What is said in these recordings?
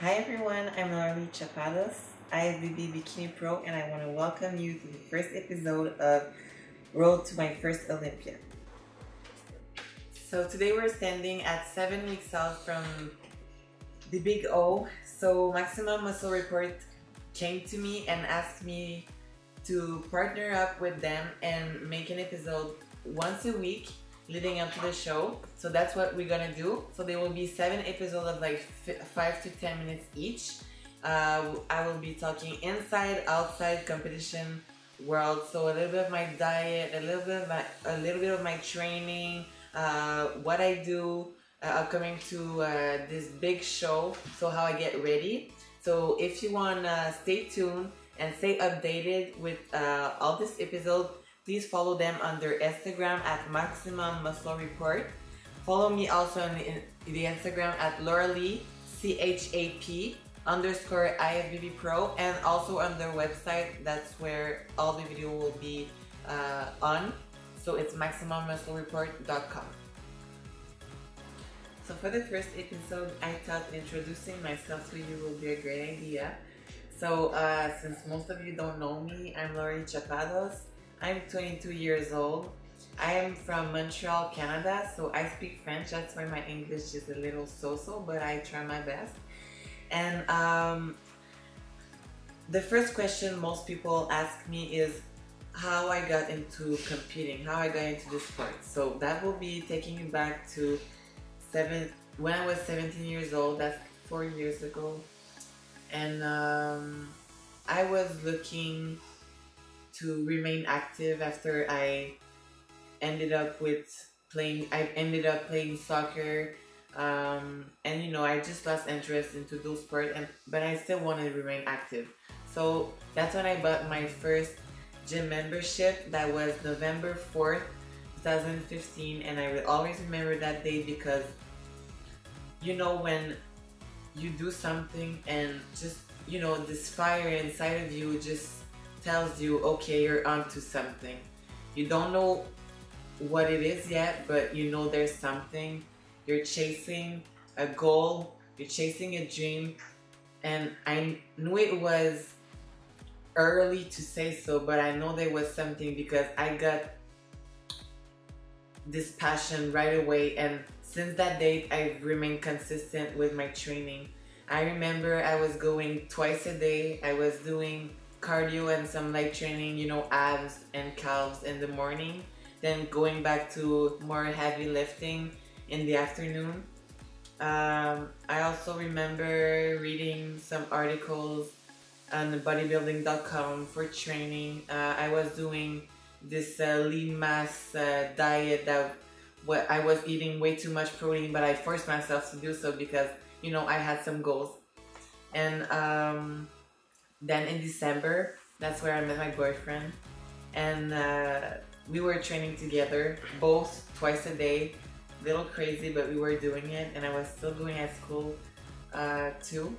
Hi everyone, I'm Lauralie Chapados, IFBB Bikini Pro, and I want to welcome you to the first episode of Road to My First Olympia. So today we're standing at 7 weeks out from the Big O. So Maximum Muscle Report came to me and asked me to partner up with them and make an episode once a week leading up to the show. So that's what we're gonna do. So there will be 7 episodes of like 5 to 10 minutes each. I will be talking inside, outside competition world. So a little bit of my diet, a little bit of my training, what I do coming to this big show. So how I get ready. So if you wanna stay tuned and stay updated with all this episode, please follow them on their Instagram at Maximum Muscle Report. Follow me also on the Instagram at Lauralie Chap_IFBB Pro, and also on their website. That's where all the video will be on. So it's MaximumMuscleReport.com. So for the first episode, I thought introducing myself to you will be a great idea. So since most of you don't know me, I'm Lauralie Chapados. I'm 22 years old. I am from Montreal, Canada, so I speak French. That's why my English is a little so-so, but I try my best. And the first question most people ask me is how I got into competing, how I got into the sport. So that will be taking you back to when I was 17 years old. That's 4 years ago. And I was looking to remain active after I ended up playing soccer, and you know, I just lost interest into those sports, but I still wanted to remain active. So that's when I bought my first gym membership. That was November 4th, 2015, and I will always remember that day because, you know, when you do something and just, you know, this fire inside of you just tells you, okay, you're onto something. You don't know what it is yet, but you know there's something. You're chasing a goal, you're chasing a dream, and I knew it was early to say so, but I know there was something because I got this passion right away, and since that date I've remained consistent with my training. I remember I was going twice a day. I was doing cardio and some light training, you know, abs and calves in the morning, then going back to more heavy lifting in the afternoon. I also remember reading some articles on bodybuilding.com for training. I was doing this lean mass diet that I was eating way too much protein, but I forced myself to do so because, you know, I had some goals. And then in December, that's where I met my boyfriend, and we were training together, both twice a day. Little crazy, but we were doing it, and I was still going at school too.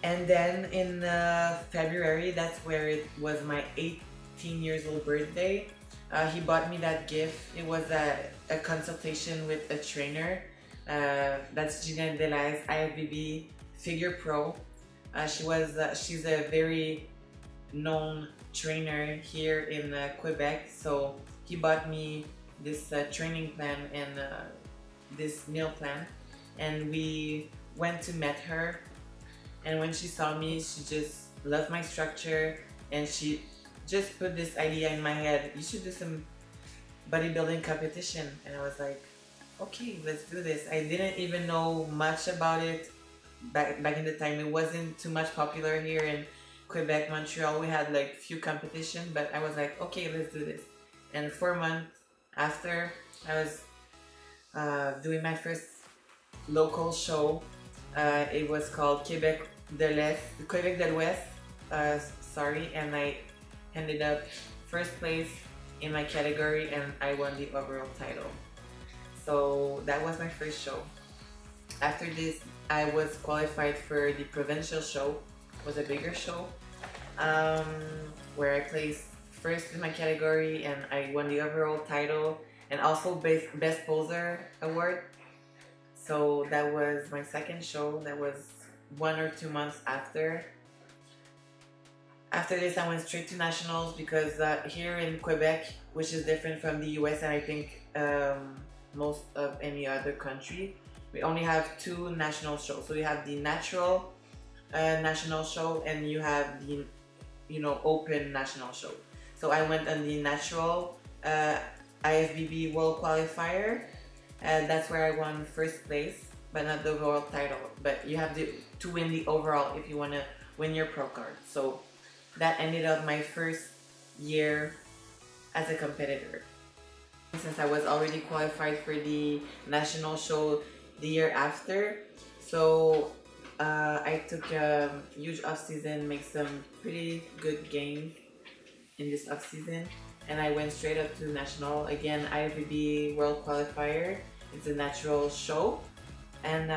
And then in February, that's where it was my 18 years old birthday. He bought me that gift. It was a consultation with a trainer. That's Gina Delaize, IFBB Figure Pro. She's a very known trainer here in Quebec. So he bought me this training plan and this meal plan, and we went to meet her. And when she saw me, she just loved my structure, and she just put this idea in my head: you should do some bodybuilding competition. And I was like, okay, let's do this. I didn't even know much about it back in the time. It wasn't too much popular here in Quebec, Montreal. We had like few competitions, but I was like, okay, let's do this. And 4 months after, I was doing my first local show. It was called Quebec de l'Ouest, and I ended up first place in my category, and I won the overall title. So that was my first show. After this, I was qualified for the provincial show. It was a bigger show, where I placed first in my category, and I won the overall title and also best poser award. So that was my second show. That was 1 or 2 months after. After this, I went straight to nationals because here in Quebec, which is different from the US and I think most of any other country, we only have 2 national shows. So you have the natural national show and you have the open national show. So I went on the natural IFBB World Qualifier, and that's where I won first place, but not the world title. But you have to win the overall if you want to win your pro card. So that ended up my first year as a competitor. Since I was already qualified for the national show the year after, so I took a huge off season, make some pretty good games in this off season, and I went straight up to national again. IFBB World Qualifier. It's a natural show, and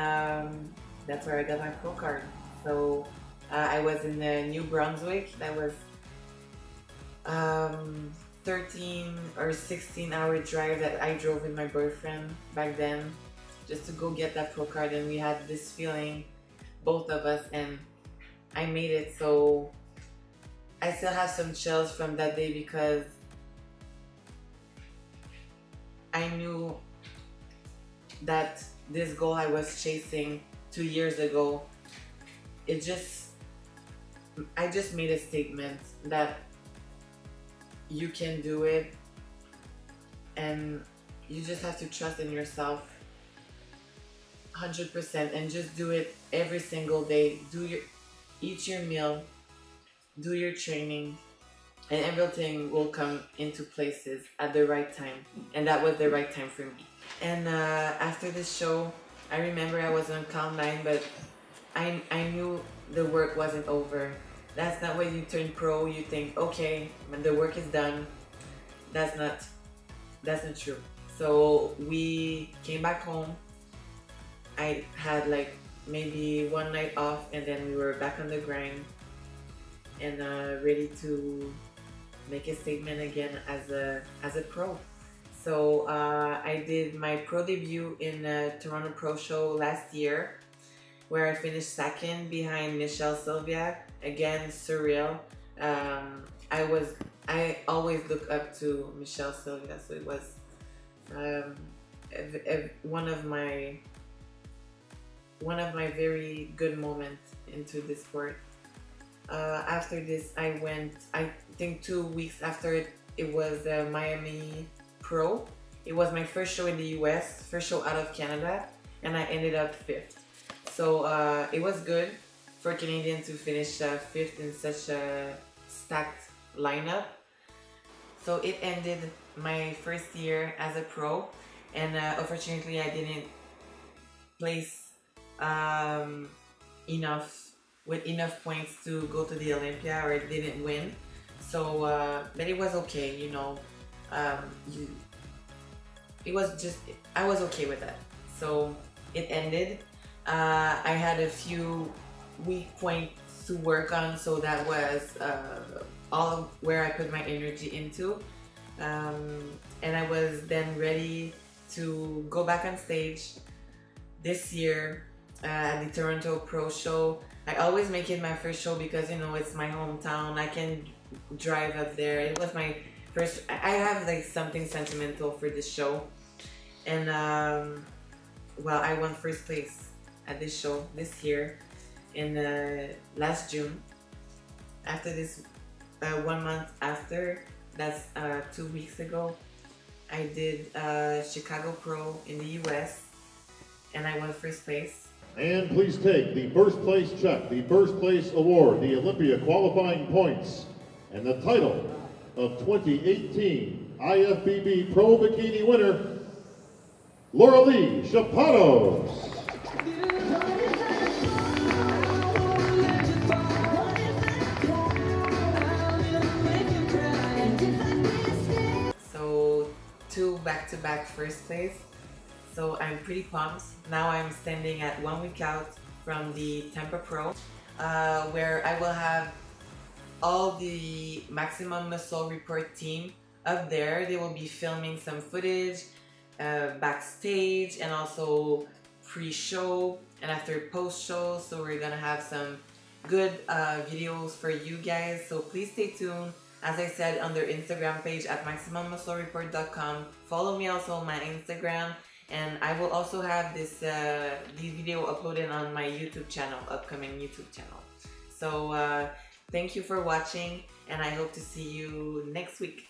that's where I got my pro card. So I was in New Brunswick. That was 13 or 16-hour drive that I drove with my boyfriend back then, just to go get that pro card. And we had this feeling, both of us, and I made it. So I still have some chills from that day because I knew that this goal I was chasing 2 years ago, I just made a statement that you can do it, and you just have to trust in yourself 100% and just do it every single day. Eat your meal, do your training, and everything will come into places at the right time. And that was the right time for me. And after this show, I remember I was on cloud 9, but I knew the work wasn't over. That's not when you turn pro, you think, okay, when the work is done. That's not true. So we came back home. I had like maybe 1 night off, and then we were back on the grind and ready to make a statement again as a pro. So I did my pro debut in the Toronto Pro Show last year, where I finished second behind Michelle Sylvia. Again, surreal. I always look up to Michelle Sylvia, so it was one of my very good moments into this sport. After this, I went, I think 2 weeks after it was Miami Pro. It was my first show in the US, first show out of Canada, and I ended up 5th. So it was good for Canadians to finish 5th in such a stacked lineup. So it ended my first year as a pro, and unfortunately I didn't place with enough points to go to the Olympia, or it didn't win. So but it was okay, you know. It was just, I was okay with that. So it ended. I had a few weak points to work on, so that was all of where I put my energy into. And I was then ready to go back on stage this year at the Toronto Pro Show. I always make it my first show because, you know, it's my hometown. I can drive up there. It was my first. I have like something sentimental for this show, and well, I won first place at this show this year in last June. After this, 1 month after, that's 2 weeks ago, I did Chicago Pro in the US, and I won first place. And please take the first place check, the first place award, the Olympia qualifying points, and the title of 2018 IFBB Pro Bikini winner, Lauralie Chapados. So 2 back-to-back first place. So I'm pretty pumped. Now I'm standing at 1 week out from the Tampa Pro, where I will have all the Maximum Muscle Report team up there. They will be filming some footage backstage and also pre-show, and after post shows, so we're gonna have some good videos for you guys. So please stay tuned. As I said, on their Instagram page at MaximumMuscleReport.com. Follow me also on my Instagram, and I will also have this video uploaded on my YouTube channel, upcoming YouTube channel. So thank you for watching, and I hope to see you next week.